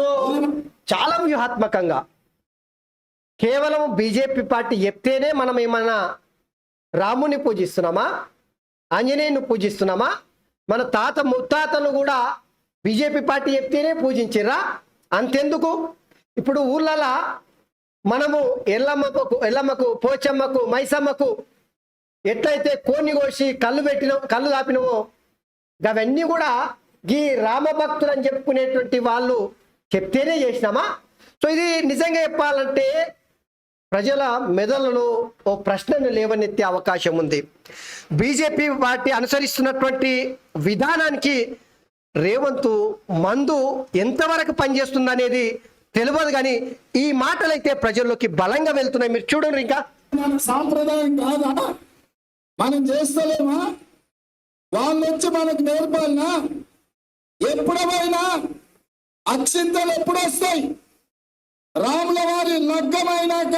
So చాలా వ్యూహాత్మకంగా కేవలం బీజేపీ పార్టీ చెప్తేనే మనం ఏమైనా రాముని పూజిస్తున్నామా, ఆంజనేయుని పూజిస్తున్నామా? మన తాత ముత్తాతలు కూడా బీజేపీ పార్టీ చెప్తేనే పూజించిర్రా? అంతెందుకు ఇప్పుడు ఊర్లలో మనము ఎల్లమ్మకు పోచమ్మకు మైసమ్మకు ఎట్లయితే కోన్ని కోసి కళ్ళు దాపినమో అవన్నీ కూడా ఈ రామభక్తులు అని చెప్పుకునేటువంటి వాళ్ళు చెప్తేనే చేసినామా? సో ఇది నిజంగా చెప్పాలంటే ప్రజల మెదడులో ఓ ప్రశ్నను లేవనెత్తే అవకాశం ఉంది. బీజేపీ పార్టీ అనుసరిస్తున్నటువంటి విధానానికి రేవంత్ మందు ఎంతవరకు పనిచేస్తుంది అనేది తెలియదు, కానీ ఈ మాటలైతే ప్రజల్లోకి బలంగా వెళ్తున్నాయి. మీరు చూడండి, ఇంకా మన సాంప్రదాయం కాదా, మనం చేస్తలేమా? వాళ్ళు వచ్చి మనకు నేర్పాలనా? ఎప్పుడైనా అక్షింతలు ఎప్పుడు వస్తాయి? రాముల వారి లగ్గమైనాక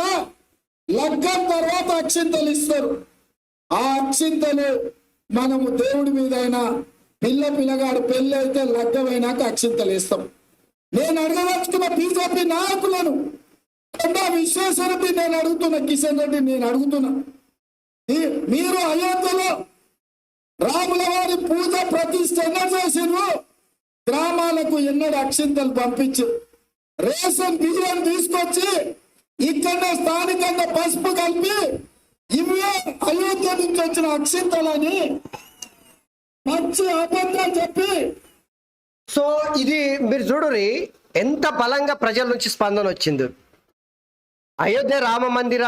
లగ్గం తర్వాత అక్షింతలు ఇస్తారు. ఆ అక్షింతలు మనము దేవుడి మీదైనా పిల్లగాడు పెళ్ళి అయితే లగ్గమైనాక అక్షింతలు ఇస్తాం. నేను అడగదలుచుకున్న బీజేపీ నాయకులను, కొండా విశ్వేశ్వరరెడ్డి నేను అడుగుతున్నా, కిషన్ రెడ్డి నేను అడుగుతున్నా, మీరు అయోధ్యలో రాముల వారి పూజ ప్రతిష్ఠ ఎన్నో చేసిరు? గ్రామాలకు ఎన్నడూ అక్షింతలు పంపించు. రేషన్ బియ్యం తీసుకొచ్చి ఇక్కడనే స్థానికంగా పసుపు కలిపి ఇవే అయోధ్య నుంచి వచ్చిన అక్షింతలని మంచి అబద్ధాలు చెప్పి. సో ఇది మీరు చూడురి ఎంత బలంగా ప్రజల నుంచి స్పందన వచ్చింది. అయోధ్య రామ మందిర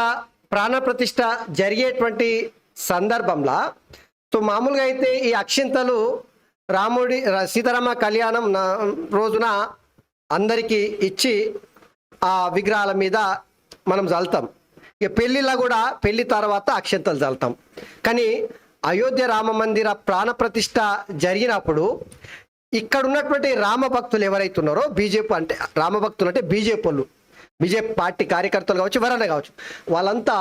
ప్రాణ ప్రతిష్ఠ జరిగేటువంటి సందర్భంలో సో మామూలుగా అయితే ఈ అక్షింతలు సీతారామ కళ్యాణం రోజున అందరికీ ఇచ్చి ఆ విగ్రహాల మీద మనం చల్లుతాం. ఇక పెళ్ళిళ్ళ కూడా పెళ్లి తర్వాత అక్షంతలు చల్లుతాం. కానీ అయోధ్య రామ మందిర ప్రాణ ప్రతిష్ఠ జరిగినప్పుడు ఇక్కడ ఉన్నటువంటి రామభక్తులు ఎవరైతే ఉన్నారో బీజేపీ అంటే రామభక్తులు అంటే బీజేపీ పార్టీ కార్యకర్తలు కావచ్చు, ఎవరైనా కావచ్చు, వాళ్ళంతా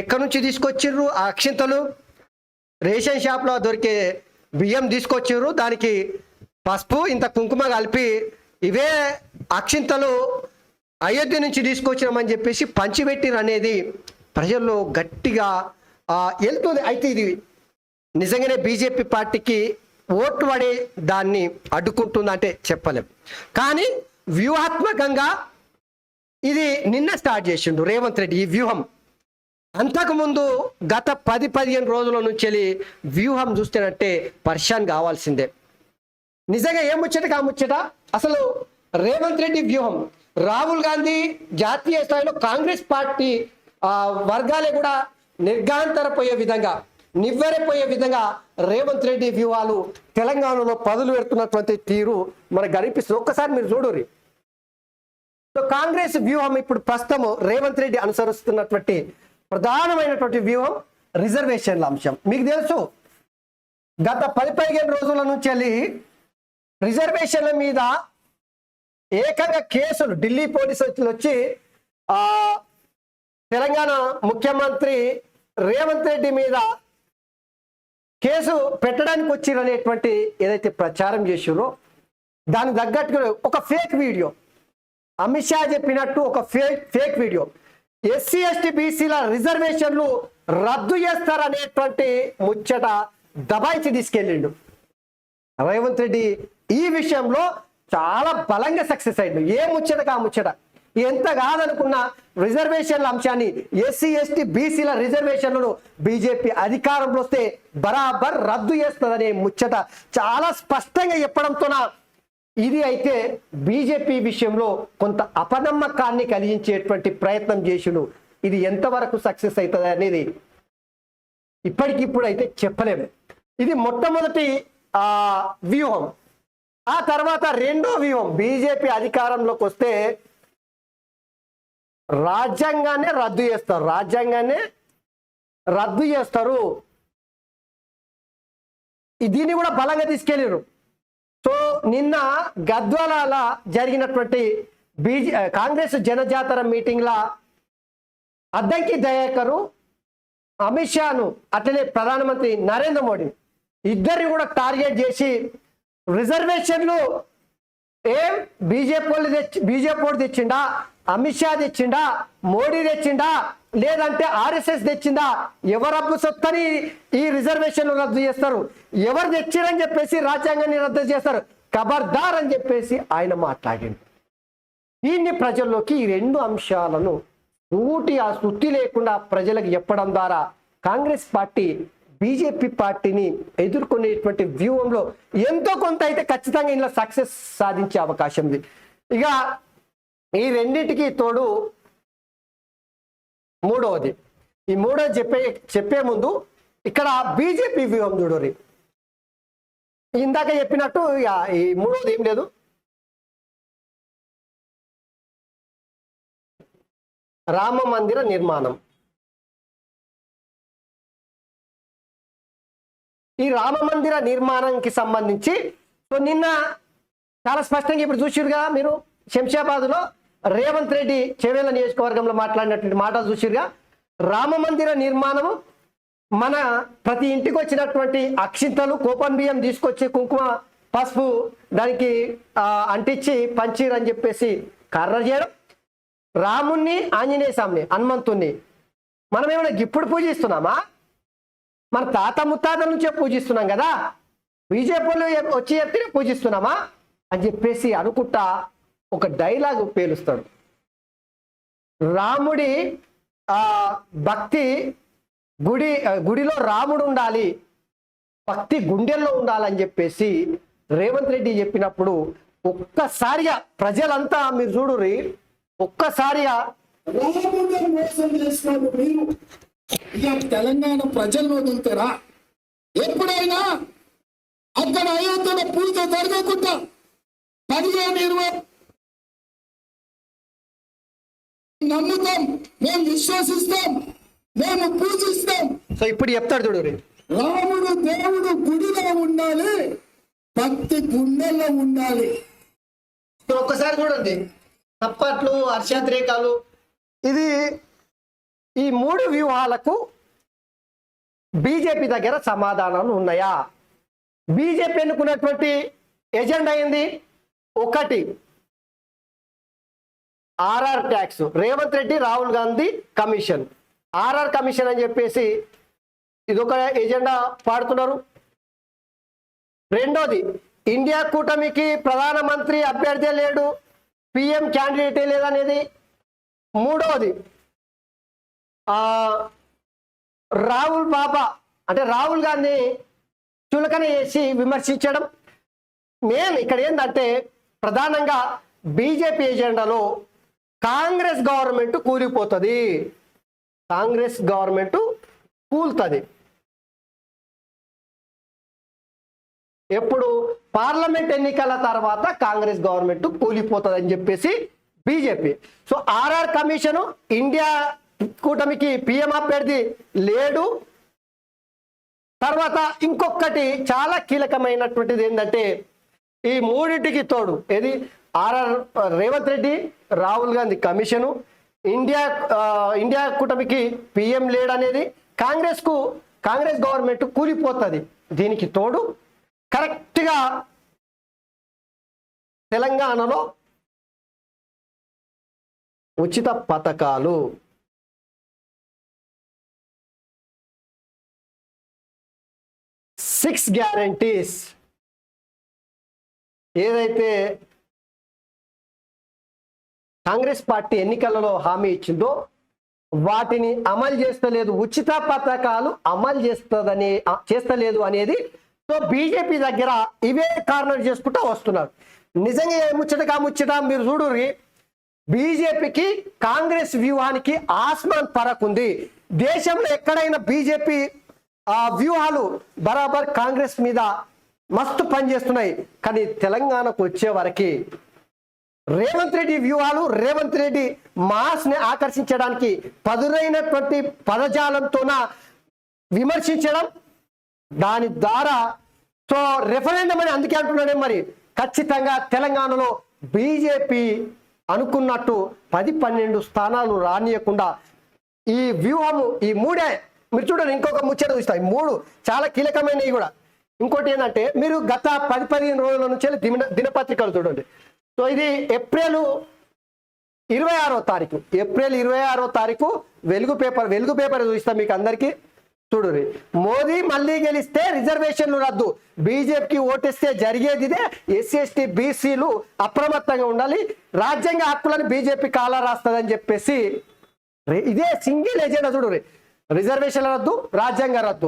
ఎక్కడి నుంచి తీసుకొచ్చిర్రు ఆ అక్షింతలు? రేషన్ షాప్లో దొరికే బియ్యం తీసుకొచ్చిర్రు, దానికి పసుపు ఇంత కుంకుమ కలిపి ఇవే అక్షింతలు అయోధ్య నుంచి తీసుకొచ్చినామని చెప్పేసి పంచిపెట్టిరు అనేది ప్రజల్లో గట్టిగా వెళ్తుంది. అయితే ఇది నిజంగానే బీజేపీ పార్టీకి ఓట్లు పడే దాన్ని అడ్డుకుంటుందంటే చెప్పలేం. కానీ వ్యూహాత్మకంగా ఇది నిన్న స్టార్ట్ చేసిండు రేవంత్ రెడ్డి ఈ వ్యూహం. అంతకుముందు గత 10-15 రోజుల నుంచి వ్యూహం చూస్తేనంటే పరిశాన్ కావాల్సిందే. నిజంగా ఏం ముచ్చట ముచ్చట అసలు రేవంత్ రెడ్డి వ్యూహం. రాహుల్ గాంధీ జాతీయ స్థాయిలో కాంగ్రెస్ పార్టీ వర్గాలే కూడా నిర్గాంతరపోయే విధంగా, నివ్వెరపోయే విధంగా రేవంత్ రెడ్డి వ్యూహాలు తెలంగాణలో పదులు పెడుతున్నటువంటి తీరు మనకు కనిపిస్తుంది. ఒక్కసారి మీరు చూడురి. సో కాంగ్రెస్ వ్యూహం ఇప్పుడు ప్రస్తుతం రేవంత్ రెడ్డి అనుసరిస్తున్నటువంటి ప్రధానమైనటువంటి వ్యూహం రిజర్వేషన్ల అంశం. మీకు తెలుసు గత 10-15 రోజుల నుంచి రిజర్వేషన్ల మీద ఏకంగా కేసులు ఢిల్లీ పోలీసులు వచ్చి తెలంగాణ ముఖ్యమంత్రి రేవంత్ రెడ్డి మీద కేసు పెట్టడానికి వచ్చిరనేటువంటి ఏదైతే ప్రచారం చేసిరో దానికి తగ్గట్టుగా ఒక ఫేక్ వీడియో, అమిత్ షా చెప్పినట్టు ఒక ఫేక్ వీడియో, ఎస్సీ ఎస్టీ బీసీల రిజర్వేషన్లు రద్దు చేస్తారనేటువంటి ముచ్చట దబాయించి తీసుకెళ్ళిండు రేవంత్ రెడ్డి. ఈ విషయంలో చాలా బలంగా సక్సెస్ అయ్యిండు. ఏ ముచ్చట ఆ ముచ్చట ఎంత కాదనుకున్న రిజర్వేషన్ల అంశాన్ని, ఎస్సీ ఎస్టీ బీసీల రిజర్వేషన్లను బీజేపీ అధికారంలో వస్తే బరాబర్ రద్దు చేస్తుందనే ముచ్చట చాలా స్పష్టంగా చెప్పడంతోన ఇది అయితే బీజేపీ విషయంలో కొంత అపనమ్మకాన్ని కలిగించేటువంటి ప్రయత్నం చేసిండు. ఇది ఎంతవరకు సక్సెస్ అవుతుంది అనేది ఇప్పటికిప్పుడు అయితే చెప్పలేము. ఇది మొట్టమొదటి వ్యూహం. ఆ తర్వాత రెండో వ్యూహం, బీజేపీ అధికారంలోకి వస్తే రాజ్యాంగాన్ని రద్దు చేస్తారు. దీన్ని కూడా బలంగా తీసుకెళ్ళారు. సో నిన్న గద్వాల జరిగినటువంటి కాంగ్రెస్ జనజాతర మీటింగ్ల అద్దంకి దయాకరు అమిత్ షాను అట్లనే ప్రధానమంత్రి నరేంద్ర మోడీ ఇద్దరిని కూడా టార్గెట్ చేసి రిజర్వేషన్లు ఏం బీజేపీ వాడు తెచ్చిండా, అమిత్ షా తెచ్చిండా, మోడీ తెచ్చిండా, లేదంటే ఆర్ఎస్ఎస్ తెచ్చిందా? ఎవరబ్బు సొత్తని ఈ రిజర్వేషన్లు రద్దు చేస్తారు, ఎవరు తెచ్చిరని చెప్పేసి రాజ్యాంగాన్ని రద్దు చేస్తారు, ఖబర్దార్ అని చెప్పేసి ఆయన మాట్లాడింది. దీన్ని ప్రజల్లోకి ఈ రెండు అంశాలను ఆ శుద్ధి లేకుండా ప్రజలకు చెప్పడం ద్వారా కాంగ్రెస్ పార్టీ బీజేపీ పార్టీని ఎదుర్కొనేటువంటి వ్యూహంలో ఎంతో కొంత అయితే ఖచ్చితంగా ఇందులో సక్సెస్ సాధించే అవకాశం ఉంది. ఇక ఈ రెండింటికి తోడు మూడవది, ఈ మూడోది చెప్పే ముందు ఇక్కడ బీజేపీ వ్యూహం చూడరి. ఇందాక చెప్పినట్టు ఇక ఈ మూడవది ఏం లేదు, రామ మందిర నిర్మాణం. ఈ రామ మందిర నిర్మాణానికి సంబంధించి సో నిన్న చాలా స్పష్టంగా ఇప్పుడు చూసిరుగా మీరు, శంషాబాద్లో రేవంత్ రెడ్డి చేవేళ్ల నియోజకవర్గంలో మాట్లాడినటువంటి మాటలు చూసిరుగా. రామ మందిర నిర్మాణము మన ప్రతి ఇంటికి వచ్చినటువంటి అక్షింతలు కోపన్ బియ్యం తీసుకొచ్చి కుంకుమ పసుపు దానికి అంటించి పంచిర్ అని చెప్పేసి కర్ర చేయడం, రాముణ్ణి ఆంజనేయ స్వామిని హనుమంతుణ్ణి మనం ఏమైనా ఇప్పుడు పూజిస్తున్నామా? మన తాత ముత్తాతల నుంచే పూజిస్తున్నాం కదా, బీజేపీలో వచ్చి చెప్తే పూజిస్తున్నామా అని చెప్పేసి అనుకుంటా ఒక డైలాగ్ పేలుస్తాడు. రాముడి భక్తి గుడిలో రాముడు ఉండాలి, భక్తి గుండెల్లో ఉండాలని చెప్పేసి రేవంత్ రెడ్డి చెప్పినప్పుడు ఒక్కసారిగా ప్రజలంతా మీరు చూడుర్రి, ఒక్కసారిగా రాముడిని మోసం చేసినారు మీరు. ఇక తెలంగాణ ప్రజలను వదులుతారా? ఎప్పుడైనా అక్కడ అయోధ్యలో పూజ జరగకుండా 15-20 నమ్ముతాం, మేము విశ్వసిస్తాం, మేము పూజిస్తాం. సో ఇప్పుడు చెప్తాడు చూడు, రాముడు దేవుడు గుడిలో ఉండాలి, భక్తి గుండెల్లో ఉండాలి. ఒక్కసారి చూడండి, తప్పట్లు హర్షాద్రేకాలు. ఇది ఈ మూడు వ్యూహాలకు బీజేపీ దగ్గర సమాధానాలు ఉన్నాయా? బీజేపీ ఎన్నుకున్నటువంటి ఎజెండా ఏంది? ఒకటి R R tax, Revanth Reddy Rahul Gandhi commission, R R commission అని చెప్పేసి ఇదొక ఎజెండా పాడుతున్నారు. రెండోది ఇండియా కూటమికి ప్రధానమంత్రి అభ్యర్థి లేడు, పిఎం క్యాండిడేటే లేదనేది. మూడవది రాహుల్ బాబా అంటే రాహుల్ గాంధీ చులకన చేసి విమర్శించడం. మెయిన్ ఇక్కడ ఏంటంటే ప్రధానంగా బీజేపీ ఎజెండాలో కాంగ్రెస్ గవర్నమెంట్ కూలిపోతుంది, కాంగ్రెస్ గవర్నమెంట్ కూలుతుంది. ఎప్పుడు? పార్లమెంట్ ఎన్నికల తర్వాత కాంగ్రెస్ గవర్నమెంట్ కూలిపోతుంది అని చెప్పేసి BJP. So R R commission, India కూటమికి పిఎం అభ్యర్థి లేడు. తర్వాత ఇంకొకటి చాలా కీలకమైనటువంటిది ఏంటంటే ఈ మూడింటికి తోడు ఏది R R Revanth Reddy Rahul Gandhi commission, India కూటమికి పిఎం లేడనేది, కాంగ్రెస్ గవర్నమెంట్ కూలిపోతుంది. దీనికి తోడు కరెక్ట్గా తెలంగాణలో ఉచిత పథకాలు, 6 గ్యారంటీస్ ఏదైతే కాంగ్రెస్ పార్టీ ఎన్నికలలో హామీ ఇచ్చిందో వాటిని అమలు చేస్తలేదు, ఉచిత పథకాలు అమలు చేస్తలేదు అనేది. సో బీజేపీ దగ్గర ఇవే కార్నర్ చేసుకుంటూ వస్తున్నారు. నిజంగా ముచ్చట మీరు చూడుర్రి, బీజేపీకి కాంగ్రెస్ వ్యూహానికి ఆస్మాన్ ఫరక్ ఉంది. దేశంలో ఎక్కడైనా బీజేపీ వ్యూహాలు బరాబర్ కాంగ్రెస్ మీద మస్తు పనిచేస్తున్నాయి. కానీ తెలంగాణకు వచ్చే వరకు రేవంత్ రెడ్డి వ్యూహాలు, రేవంత్ రెడ్డి మాస్ని ఆకర్షించడానికి పదునైనటువంటి పదజాలంతోన విమర్శించడం, దాని ద్వారా సో రెఫరెండం అని అందుకే అంటున్నాడే. మరి ఖచ్చితంగా తెలంగాణలో బీజేపీ అనుకున్నట్టు 10-12 స్థానాలు రానియకుండా ఈ వ్యూహము, ఈ మూడే మీరు చూడండి. ఇంకొక ముచ్చట చూస్తాయి, 3 చాలా కీలకమైనవి కూడా. ఇంకోటి ఏంటంటే మీరు గత 10-15 రోజుల నుంచి దినపత్రికలు చూడండి, సో ఇది ఏప్రిల్ 26వ తారీఖు, ఏప్రిల్ 26వ తారీఖు వెలుగు పేపర్ చూపిస్తాం మీకు అందరికీ. చూడురి, మోదీ మళ్ళీ గెలిస్తే రిజర్వేషన్లు రద్దు, బీజేపీకి ఓటేస్తే జరిగేది ఇదే, ఎస్సీ ఎస్టీ బీసీలు అప్రమత్తంగా ఉండాలి, రాజ్యాంగ హక్కులను బీజేపీ కాలా రాస్తుందని చెప్పేసి ఇదే సింగిల్ ఎజెండా. చూడురి, రిజర్వేషన్ల రద్దు, రాజ్యాంగ రద్దు.